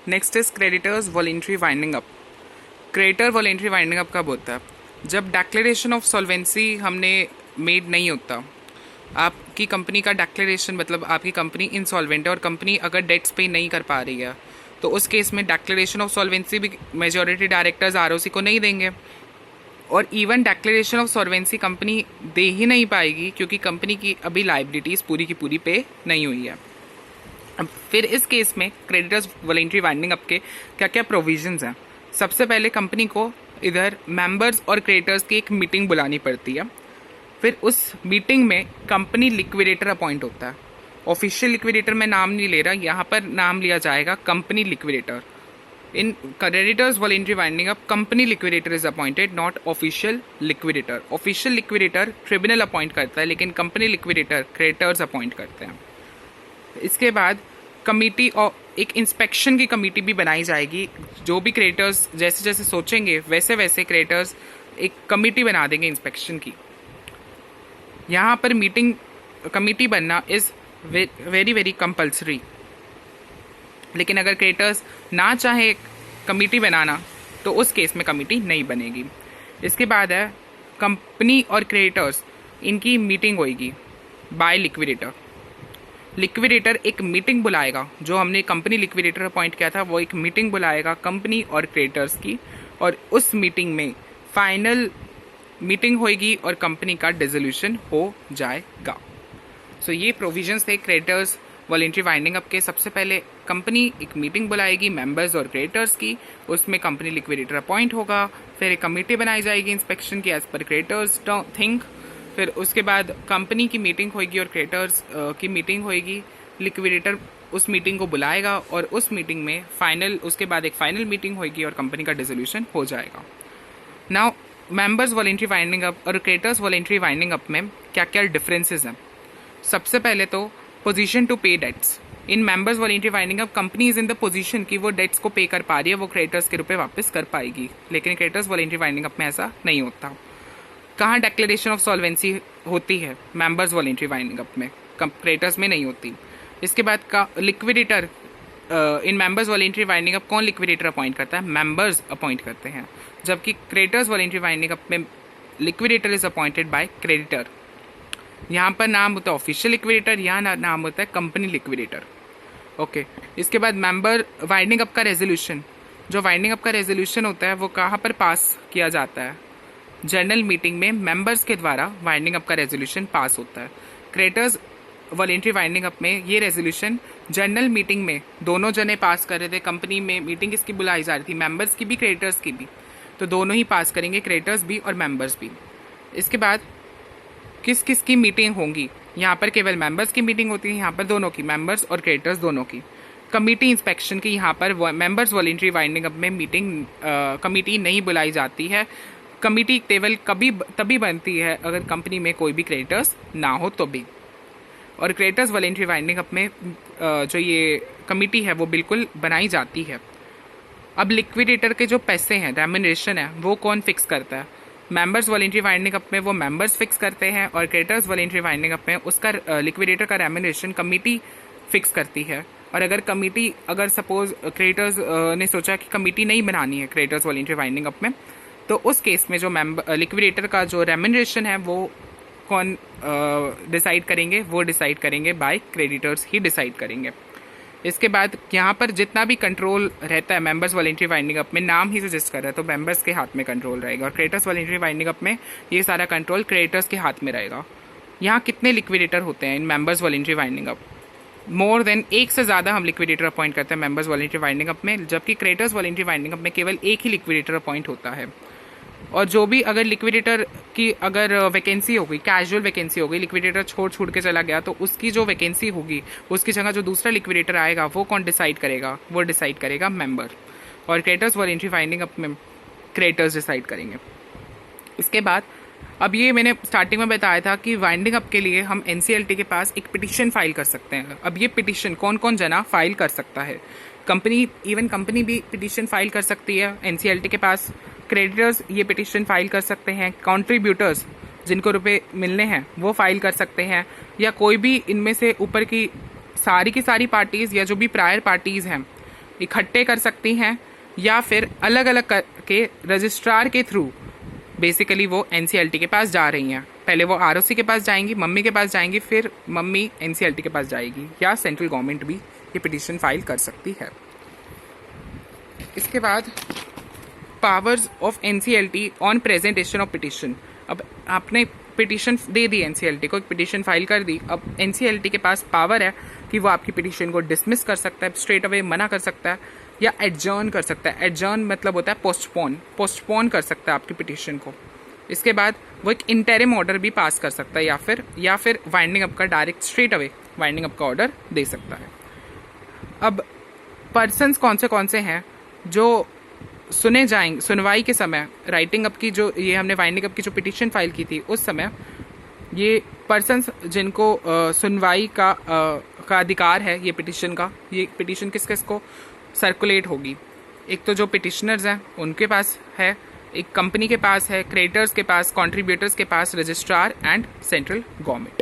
Next is creditors voluntary winding up. Creditor voluntary winding up कब होता है? जब डिक्लेरेशन ऑफ सॉल्वेंसी हमने मेड नहीं होता। आपकी कंपनी का डिक्लेरेशन मतलब आपकी कंपनी इंसॉल्वेंट है और कंपनी अगर डेट्स पे नहीं कर पा रही है तो उस केस में डिक्लेरेशन ऑफ सॉल्वेंसी भी मेजॉरिटी डायरेक्टर्स आरओसी को नहीं देंगे और even declaration of solvency company दे ही नहीं पाएगी क्योंकि कंपनी की अभी लाइबिलिटीज़ पूरी की पूरी पे नहीं हुई है। अब फिर इस केस में क्रेडिटर्स वॉलेंट्री वाइंडिंग अप के क्या क्या प्रोविजंस हैं? सबसे पहले कंपनी को इधर मेंबर्स और क्रेडिटर्स की एक मीटिंग बुलानी पड़ती है। फिर उस मीटिंग में कंपनी लिक्विडेटर अपॉइंट होता है। ऑफिशियल लिक्विडेटर में नाम नहीं ले रहा, यहाँ पर नाम लिया जाएगा company liquidator. In creditors voluntary winding up company liquidator is appointed, not official liquidator. Official liquidator tribunal appoint करता है लेकिन कंपनी लिक्विडेटर क्रेडिटर्स अपॉइंट करते हैं। इसके बाद कमिटी और एक इंस्पेक्शन की कमेटी भी बनाई जाएगी। जो भी क्रेडिटर्स जैसे जैसे सोचेंगे वैसे वैसे क्रेडिटर्स एक कमेटी बना देंगे इंस्पेक्शन की। यहाँ पर मीटिंग कमेटी बनना इज़ वेरी वेरी कंपल्सरी, लेकिन अगर क्रेडिटर्स ना चाहे कमेटी बनाना तो उस केस में कमेटी नहीं बनेगी। इसके बाद है कंपनी और क्रेडिटर्स इनकी मीटिंग होगी बाय लिक्विडेटर। लिक्विडेटर एक मीटिंग बुलाएगा, जो हमने कंपनी लिक्विडेटर अपॉइंट किया था वो एक मीटिंग बुलाएगा कंपनी और क्रेडिटर्स की और उस मीटिंग में फाइनल मीटिंग होगी और कंपनी का डिसोल्यूशन हो जाएगा। सो ये प्रोविजंस थे क्रेडिटर्स वॉलेंट्री वाइंडिंग अप के। सबसे पहले कंपनी एक मीटिंग बुलाएगी मेंबर्स और क्रेडिटर्स की, उसमें कंपनी लिक्विडेटर अपॉइंट होगा। फिर एक कमेटी बनाई जाएगी इंस्पेक्शन की एज पर क्रेडिटर्स थिंक। फिर उसके बाद कंपनी की मीटिंग होगी और क्रेडिटर्स की मीटिंग होगी। लिक्विडेटर उस मीटिंग को बुलाएगा और उस मीटिंग में उसके बाद एक फाइनल मीटिंग होगी और कंपनी का डिसोल्यूशन हो जाएगा। Now members voluntary winding up और क्रेडिटर्स वॉलेंट्री वाइंडिंग अप में क्या क्या डिफरेंसेस हैं? सबसे पहले तो position to pay debts. In members voluntary winding up company is in the position कि वो डेट्स को पे कर पा रही है, वो क्रेडिटर्स के रुपए वापस कर पाएगी। लेकिन क्रेडिटर्स वॉलेंट्री वाइंडिंग अप में ऐसा नहीं होता। कहाँ डिक्लेरेशन ऑफ सॉल्वेंसी होती है? मेंबर्स वॉलेंट्री वाइंडिंग अप में, क्रेडिटर्स में नहीं होती। इसके बाद का लिक्विडेटर इन मेंबर्स वॉलेंट्री वाइंडिंग अप कौन लिक्विडेटर अपॉइंट करता है? मेंबर्स अपॉइंट करते हैं। जबकि क्रेडिटर्स वॉलेंट्री वाइंडिंग अप में liquidator is appointed by creditor. यहाँ पर नाम होता है ऑफिशियल लिक्विडेटर, यहाँ नाम होता है कंपनी लिक्विडेटर। ओके। इसके बाद मेंबर वाइंडिंग अप का रेजोल्यूशन, जो वाइंडिंग अप का रेजोल्यूशन होता है वो कहाँ पर पास किया जाता है? जनरल मीटिंग में मेंबर्स के द्वारा वाइंडिंग अप का रेजोल्यूशन पास होता है। क्रेडिटर्स वॉलेंट्री वाइंडिंग अप में ये रेजोल्यूशन जनरल मीटिंग में दोनों जने पास कर रहे थे। कंपनी में मीटिंग किसकी बुलाई जा रही थी? मेंबर्स की भी क्रेडिटर्स की भी, तो दोनों ही पास करेंगे, क्रेडिटर्स भी और मेंबर्स भी। इसके बाद किस किस की मीटिंग होंगी? यहाँ पर केवल मेंबर्स की मीटिंग होती है, यहाँ पर दोनों की, मेंबर्स और क्रेडिटर्स दोनों की। कमेटी इंस्पेक्शन की यहाँ पर मेंबर्स वॉलेंट्री वाइंडिंग अप में मीटिंग कमेटी नहीं बुलाई जाती है। कमेटी केवल तभी बनती है अगर कंपनी में कोई भी क्रेडिटर्स ना हो तो भी। और क्रेडिटर्स वॉलेंट्री वाइंडिंग अप में जो ये कमेटी है वो बिल्कुल बनाई जाती है। अब लिक्विडेटर के जो पैसे हैं, रेम्यूनरेशन है, वो कौन फिक्स करता है? मेंबर्स वॉलेंट्री वाइंडिंग अप में वो मेंबर्स फिक्स करते हैं और क्रेडिटर्स वॉलेंट्री वाइंडिंग अप में उसका लिक्विडेटर का रेम्यूनरेशन कमेटी फिक्स करती है। और अगर सपोज क्रेडिटर्स ने सोचा कि कमेटी नहीं बनानी है क्रेडिटर्स वॉलेंट्री वाइंडिंग अप में, तो उस केस में जो लिक्विडेटर का जो रेम्यूनरेशन है वो कौन डिसाइड करेंगे? वो डिसाइड करेंगे बाय क्रेडिटर्स ही डिसाइड करेंगे। इसके बाद यहाँ पर जितना भी कंट्रोल रहता है मेंबर्स वॉलेंट्री वाइंडिंग अप में, नाम ही सजेस्ट कर रहा है तो मेंबर्स के हाथ में कंट्रोल रहेगा। और क्रेडिटर्स वॉलेंट्री वाइंडिंग अप में ये सारा कंट्रोल क्रेडिटर्स के हाथ में रहेगा। यहाँ कितने लिक्विडेटर होते हैं in members voluntary winding up? More than एक से ज़्यादा हम लिक्विडेटर अपॉइंट करते हैं मेंबर्स वॉलेंट्री वाइंडिंग अप में, जबकि क्रेडिटर्स वॉलेंट्री वाइंडिंग अप में केवल एक ही लिक्विडेटर अपॉइंट होता है। और जो भी अगर लिक्विडेटर की अगर वैकेंसी होगी, कैजुअल वैकेंसी होगी, लिक्विडेटर छोड़ के चला गया, तो उसकी जो वैकेंसी होगी उसकी जगह जो दूसरा लिक्विडेटर आएगा वो कौन डिसाइड करेगा? वो डिसाइड करेगा मेंबर। और क्रेडिटर्स वॉलेंट्री वाइंडिंग अप में क्रेडिटर्स डिसाइड करेंगे। इसके बाद अब ये मैंने स्टार्टिंग में बताया था कि वाइंडिंग अप के लिए हम एनसीएलटी के पास एक पिटिशन फाइल कर सकते हैं। अब ये पिटिशन कौन कौन जना फाइल कर सकता है? कंपनी भी पिटिशन फाइल कर सकती है एनसीएलटी के पास। क्रेडिटर्स ये पिटिशन फाइल कर सकते हैं। कॉन्ट्रीब्यूटर्स जिनको रुपए मिलने हैं वो फाइल कर सकते हैं, या कोई भी इनमें से ऊपर की सारी पार्टीज़ या जो भी प्रायर पार्टीज़ हैं इकट्ठे कर सकती हैं या फिर अलग अलग करके रजिस्ट्रार के थ्रू बेसिकली वो एनसीएलटी के पास जा रही हैं। पहले वो आरओसी के पास जाएंगी, मम्मी के पास जाएंगी, फिर मम्मी एनसीएलटी के पास जाएगी, या सेंट्रल गवर्नमेंट भी ये पिटीशन फाइल कर सकती है। इसके बाद powers of NCLT on presentation of petition. अब आपने पिटीशन दे दी, एनसीएलटी को एक पिटीशन फाइल कर दी, अब एनसीएलटी के पास पावर है कि वो आपकी पिटीशन को डिसमिस कर सकता है, स्ट्रेट अवे मना कर सकता है, या एडजर्न कर सकता है। एडजर्न मतलब होता है पोस्टपोन कर सकता है आपकी पिटीशन को। इसके बाद वो एक इंटरिम ऑर्डर भी पास कर सकता है, या फिर वाइंडिंग अप का direct straight away winding up का ऑर्डर दे सकता है। अब पर्सन्स कौन से हैं जो सुने जाएंगे सुनवाई के समय, राइटिंग अप की जो ये हमने वाइंडिंग अप की जो पिटीशन फाइल की थी उस समय, ये पर्सन्स जिनको सुनवाई का अधिकार है, ये पिटीशन किस किस को सर्कुलेट होगी। एक तो जो पिटिशनर्स हैं उनके पास है, एक कंपनी के पास है, क्रेडिटर्स के पास, कंट्रीब्यूटर्स के पास, रजिस्ट्रार एंड सेंट्रल गवर्नमेंट।